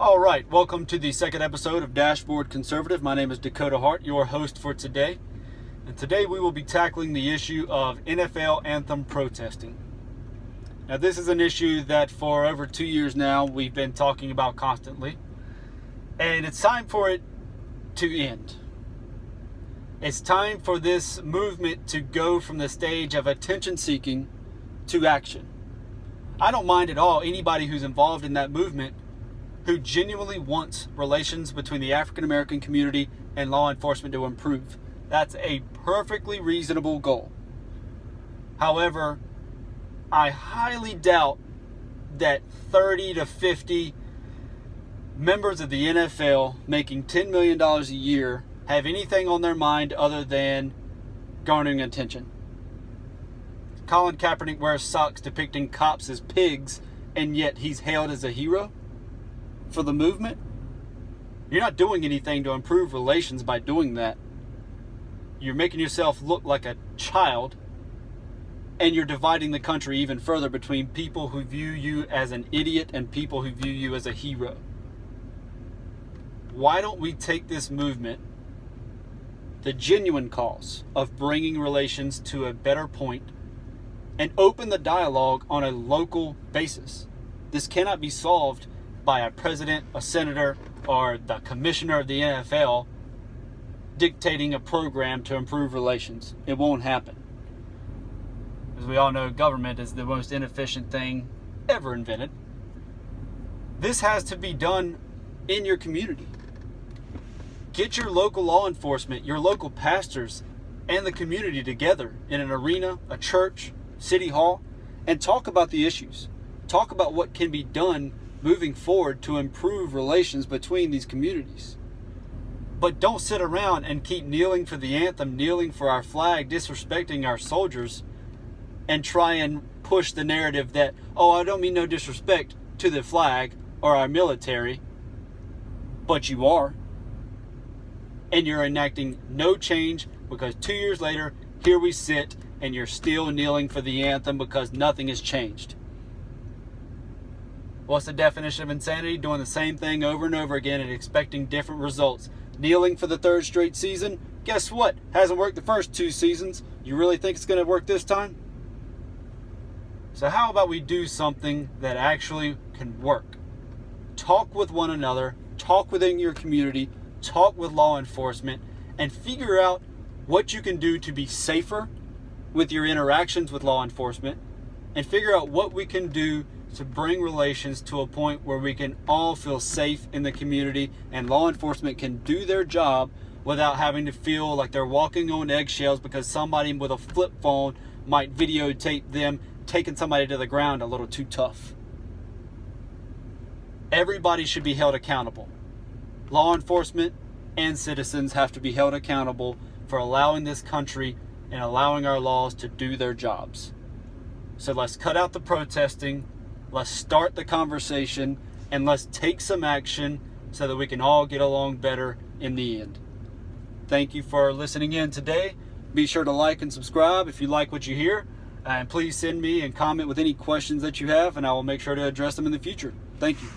All right, welcome to the second episode of Dashboard Conservative. My name is Dakota Hart, your host for today. And today we will be tackling the issue of NFL Anthem protesting. Now, this is an issue that for over 2 years now we've been talking about constantly. And it's time for it to end. It's time for this movement to go from the stage of attention-seeking to action. I don't mind at all anybody who's involved in that movement who genuinely wants relations between the African American community and law enforcement to improve. That's a perfectly reasonable goal. However, I highly doubt that 30 to 50 members of the NFL making $10 million a year have anything on their mind other than garnering attention. Colin Kaepernick wears socks depicting cops as pigs, and yet he's hailed as a hero for the movement. You're not doing anything to improve relations by doing that. You're making yourself look like a child, and you're dividing the country even further between people who view you as an idiot and people who view you as a hero. Why don't we take this movement, the genuine cause of bringing relations to a better point, and open the dialogue on a local basis? This cannot be solved by a president, a senator, or the commissioner of the NFL dictating a program to improve relations. It won't happen. As we all know, government is the most inefficient thing ever invented. This has to be done in your community. Get your local law enforcement, your local pastors, and the community together in an arena, a church, city hall, and talk about the issues. Talk about what can be done moving forward to improve relations between these communities. But don't sit around and keep kneeling for the anthem, kneeling for our flag, disrespecting our soldiers, and try and push the narrative that, oh, I don't mean no disrespect to the flag or our military, but you are. And you're enacting no change because 2 years later, here we sit and you're still kneeling for the anthem because nothing has changed. What's the definition of insanity? Doing the same thing over and over again and expecting different results. Kneeling for the third straight season? Guess what? Hasn't worked the first 2 seasons. You really think it's going to work this time? So how about we do something that actually can work? Talk with one another, talk within your community, talk with law enforcement, and figure out what you can do to be safer with your interactions with law enforcement, and figure out what we can do to bring relations to a point where we can all feel safe in the community and law enforcement can do their job without having to feel like they're walking on eggshells because somebody with a flip phone might videotape them taking somebody to the ground a little too tough. Everybody should be held accountable. Law enforcement and citizens have to be held accountable for allowing this country and allowing our laws to do their jobs. So let's cut out the protesting. Let's start the conversation, and let's take some action so that we can all get along better in the end. Thank you for listening in today. Be sure to like and subscribe if you like what you hear. And please send me and comment with any questions that you have, and I will make sure to address them in the future. Thank you.